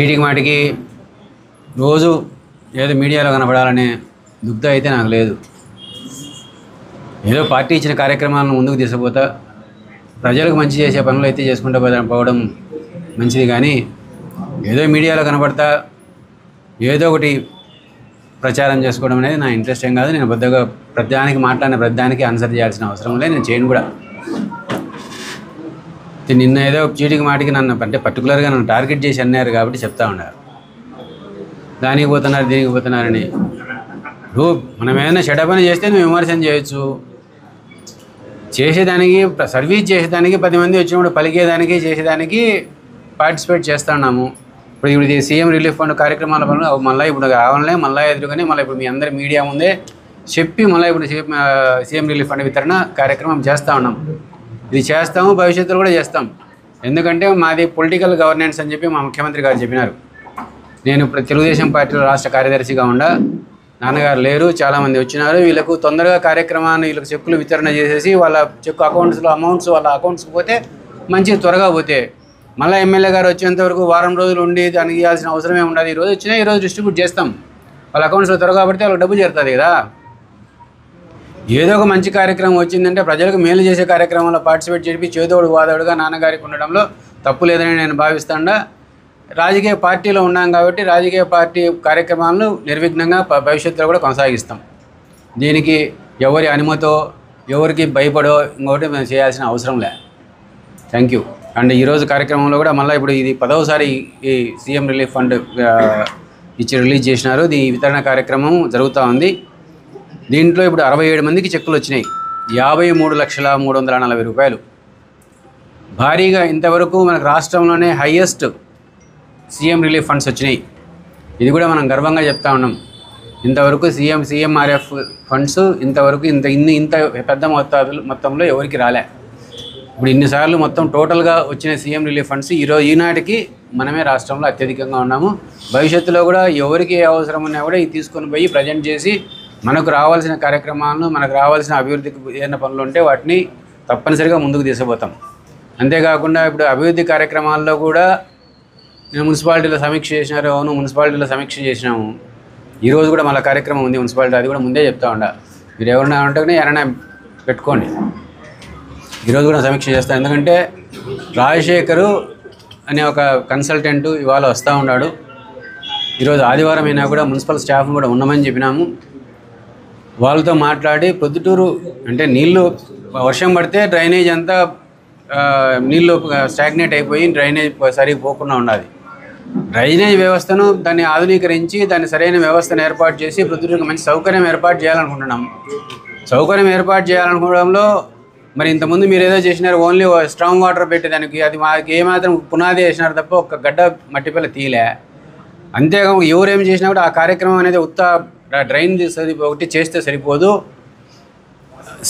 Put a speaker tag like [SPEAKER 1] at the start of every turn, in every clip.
[SPEAKER 1] చీటికి మాటికి రోజు ఏదో మీడియాలో కనపడాలనే దుగ్ధ అయితే నాకు లేదు. ఏదో పార్టీ ఇచ్చిన కార్యక్రమాలను ముందుకు తీసుకుపోతా ప్రజలకు మంచి చేసే పనులు అయితే చేసుకుంటూ పోవడం మంచిది. కానీ ఏదో మీడియాలో కనపడతా ఏదో ఒకటి ప్రచారం చేసుకోవడం అనేది నా ఇంట్రెస్ట్ ఏం కాదు. నేను పెద్దగా ప్రతిదానికి మాట్లాడిన ప్రతిదానికి ఆన్సర్ చేయాల్సిన అవసరం లేదు, నేను చేయను కూడా. నిన్న ఏదో చీటికి మాటికి నన్ను అంటే పర్టికులర్గా నన్ను టార్గెట్ చేసి అన్నారు కాబట్టి చెప్తా ఉన్నారు, దానికి పోతున్నారు దీనికి పోతున్నారని. ఇప్పుడు మనం ఏదైనా చెడపని చేస్తే నువ్వు విమర్శన చేయొచ్చు, చేసేదానికి సర్వీస్ చేసేదానికి 10 మంది వచ్చినప్పుడు పలికేదానికి చేసేదానికి పార్టిసిపేట్ చేస్తూ ఉన్నాము. ఇప్పుడు ఇది సీఎం రిలీఫ్ ఫండ్ కార్యక్రమాల పనులు మళ్ళీ ఇప్పుడు కావాలనే మళ్ళీ ఎదురుకొని మళ్ళీ ఇప్పుడు మీ అందరి మీడియా ముందే చెప్పి మళ్ళీ ఇప్పుడు సీఎం రిలీఫ్ ఫండ్ వితరణ కార్యక్రమం చేస్తూ ఉన్నాం. ఇది చేస్తాము, భవిష్యత్తులో కూడా చేస్తాం. ఎందుకంటే మాది పొలిటికల్ గవర్నెన్స్ అని చెప్పి మా ముఖ్యమంత్రి గారు చెప్పినారు. నేను ఇప్పుడు తెలుగుదేశం పార్టీలో రాష్ట్ర కార్యదర్శిగా ఉండా, నాన్నగారు లేరు, చాలామంది వచ్చినారు. వీళ్ళకు తొందరగా కార్యక్రమాన్ని వీళ్ళకి చెక్కులు వితరణ చేసేసి వాళ్ళ చెక్కు అమౌంట్స్ వాళ్ళ అకౌంట్స్కి పోతే మంచిగా త్వరగా పోతే మళ్ళీ ఎమ్మెల్యే గారు వచ్చేంతవరకు వారం రోజులు ఉండి దానికి ఇవ్వాల్సిన అవసరమే ఉండదు. ఈరోజు వచ్చినా ఈరోజు డిస్ట్రిబ్యూట్ చేస్తాం, వాళ్ళ అకౌంట్స్లో త్వరగా పడితే వాళ్ళకి డబ్బు చేరుతుంది కదా. ఏదో ఒక మంచి కార్యక్రమం వచ్చిందంటే ప్రజలకు మేలు చేసే కార్యక్రమంలో పార్టిసిపేట్ చేసి చేదోడు వాదోడుగా నాన్నగారికి ఉండడంలో తప్పు లేదని నేను భావిస్తాను. రాజకీయ పార్టీలో ఉన్నాం కాబట్టి రాజకీయ పార్టీ కార్యక్రమాలను నిర్విఘ్నంగా భవిష్యత్తులో కూడా కొనసాగిస్తాం. దీనికి ఎవరి అనుమతో ఎవరికి భయపడో ఇంకొకటి మేము చేయాల్సిన అవసరం లే. Thank you. అండ్ ఈరోజు కార్యక్రమంలో కూడా మళ్ళీ ఇప్పుడు ఇది 10వసారి ఈ సీఎం రిలీఫ్ ఫండ్ రిలీజ్ చేసినారు. ఈ వితరణ కార్యక్రమం జరుగుతూ ఉంది. దీంట్లో ఇప్పుడు 67 మందికి చెక్కులు వచ్చినాయి, 53,340,000 రూపాయలు. భారీగా ఇంతవరకు మనకు రాష్ట్రంలోనే హైయెస్ట్ సీఎం రిలీఫ్ ఫండ్స్ వచ్చినాయి. ఇది కూడా మనం గర్వంగా చెప్తా ఉన్నాం. ఇంతవరకు సీఎంఆర్ఎఫ్ ఫండ్స్ ఇంతవరకు ఇంత పెద్ద మొత్తంలో ఎవరికి రాలే. ఇప్పుడు ఇన్నిసార్లు మొత్తం టోటల్గా వచ్చిన సీఎం రిలీఫ్ ఫండ్స్ ఈనాటికి మనమే రాష్ట్రంలో అత్యధికంగా ఉన్నాము. భవిష్యత్తులో కూడా ఎవరికి ఏ అవసరం ఉన్నా కూడా ఇది తీసుకొని పోయి ప్రజెంట్ చేసి మనకు రావాల్సిన కార్యక్రమాలను మనకు రావాల్సిన అభివృద్ధికి ఏదైనా పనులు ఉంటే వాటిని తప్పనిసరిగా ముందుకు తీసుకుపోతాం. అంతేకాకుండా ఇప్పుడు అభివృద్ధి కార్యక్రమాల్లో కూడా నేను మున్సిపాలిటీలో సమీక్ష చేసినారు. అవును, మున్సిపాలిటీలో సమీక్ష చేసినాము. ఈరోజు కూడా మళ్ళీ కార్యక్రమం ఉంది మున్సిపాలిటీ, అది కూడా ముందే చెప్తా ఉండా. మీరు ఎవరైనా ఉంటే ఎవరైనా పెట్టుకోండి, ఈరోజు కూడా సమీక్ష చేస్తాను. ఎందుకంటే రాజశేఖరు అనే ఒక కన్సల్టెంట్ ఇవాళ వస్తూ ఉన్నాడు. ఈరోజు ఆదివారం అయినా కూడా మున్సిపల్ స్టాఫ్ను కూడా ఉండమని చెప్పినాము. వాళ్ళతో మాట్లాడి ప్రొద్దుటూరు అంటే నీళ్ళు వర్షం పడితే డ్రైనేజ్ అంతా నీళ్ళు స్టాగ్నేట్ అయిపోయి డ్రైనేజ్ సరిగ్గా పోకుండా ఉండాలి. డ్రైనేజ్ వ్యవస్థను దాన్ని ఆధునీకరించి దాన్ని సరైన వ్యవస్థను ఏర్పాటు చేసి ప్రొద్దుటూరుకు మంచి సౌకర్యం ఏర్పాటు చేయాలనుకుంటున్నాం. సౌకర్యం ఏర్పాటు చేయాలనుకోవడంలో మరి ఇంతకుముందు మీరు ఏదో చేసినారు, ఓన్లీ స్ట్రాంగ్ వాటర్ పెట్టేదానికి, అది మాకు ఏమాత్రం పునాది వేసినారు తప్ప ఒక గడ్డ మట్టి పిల్ల తీలే. అంతేకాకుండా ఎవరేం చేసినా కూడా ఆ కార్యక్రమం అనేది ఉత్త డ్రైన్ ఒకటి చేస్తే సరిపోదు,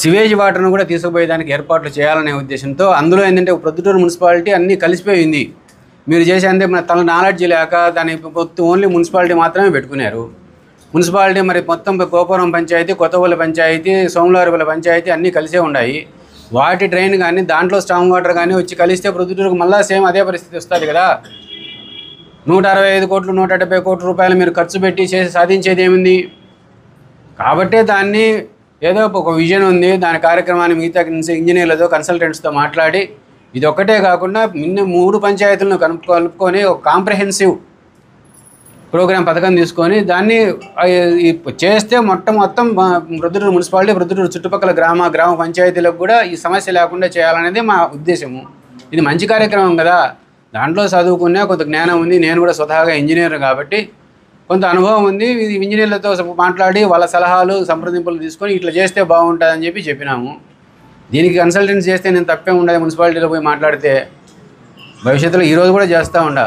[SPEAKER 1] సివేజ్ వాటర్ను కూడా తీసుకుపోయేదానికి ఏర్పాట్లు చేయాలనే ఉద్దేశంతో అందులో ఏంటంటే ప్రొద్దుటూరు మున్సిపాలిటీ అన్నీ కలిసిపోయింది. మీరు చేసే అంతే మన తన నాలెడ్జ్ లేక దాని ఓన్లీ మున్సిపాలిటీ మాత్రమే పెట్టుకున్నారు. మున్సిపాలిటీ మరి మొత్తం గోపురం పంచాయతీ, కొత్తపల్లి పంచాయతీ, సోమవారపల్లి పంచాయతీ అన్నీ కలిసే ఉన్నాయి. వాటి డ్రైన్ కానీ దాంట్లో స్ట్రాంగ్ వాటర్ కానీ వచ్చి కలిస్తే ప్రొద్దుటూరుకు మళ్ళీ సేమ్ అదే పరిస్థితి వస్తుంది కదా. 165 కోట్లు 170 కోట్ల రూపాయలు మీరు ఖర్చు పెట్టి చేసి సాధించేది ఏముంది? కాబట్టే దాన్ని ఏదో ఒక విజన్ ఉంది, దాని కార్యక్రమాన్ని మిగతా ఇంజనీర్లతో కన్సల్టెంట్స్తో మాట్లాడి ఇది ఒక్కటే కాకుండా 3 పంచాయతీలను కలుపుకొని ఒక కాంప్రహెన్సివ్ ప్రోగ్రామ్ పథకం తీసుకొని దాన్ని చేస్తే మొత్తం ప్రొద్దుటూరు మున్సిపాలిటీ ప్రొద్దుటూరు చుట్టుపక్కల గ్రామ పంచాయతీలకు కూడా ఈ సమస్య లేకుండా చేయాలనేది మా ఉద్దేశము. ఇది మంచి కార్యక్రమం కదా, దాంట్లో చదువుకునే కొంత జ్ఞానం ఉంది. నేను కూడా స్వతహాగా ఇంజనీర్ కాబట్టి కొంత అనుభవం ఉంది. ఇది ఇంజనీర్లతో మాట్లాడి వాళ్ళ సలహాలు సంప్రదింపులు తీసుకొని ఇట్లా చేస్తే బాగుంటుందని చెప్పినాము. దీనికి కన్సల్టెన్స్ చేస్తే నేను తప్పే ఉండదు, మున్సిపాలిటీలో పోయి మాట్లాడితే భవిష్యత్తులో ఈరోజు కూడా చేస్తూ ఉండా.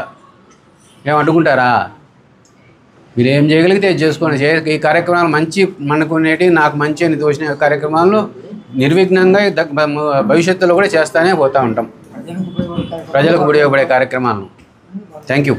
[SPEAKER 1] ఏం అడ్డుకుంటారా? మీరు ఏం చేయగలిగితే చేసుకోండి. ఈ కార్యక్రమాలు మంచి మనకునేటి నాకు మంచి అని తోచిన కార్యక్రమాలను నిర్విఘ్నంగా భవిష్యత్తులో కూడా చేస్తూనే పోతూ ఉంటాం, ప్రజలకు ఉపయోగపడే కార్యక్రమాలను. Thank you.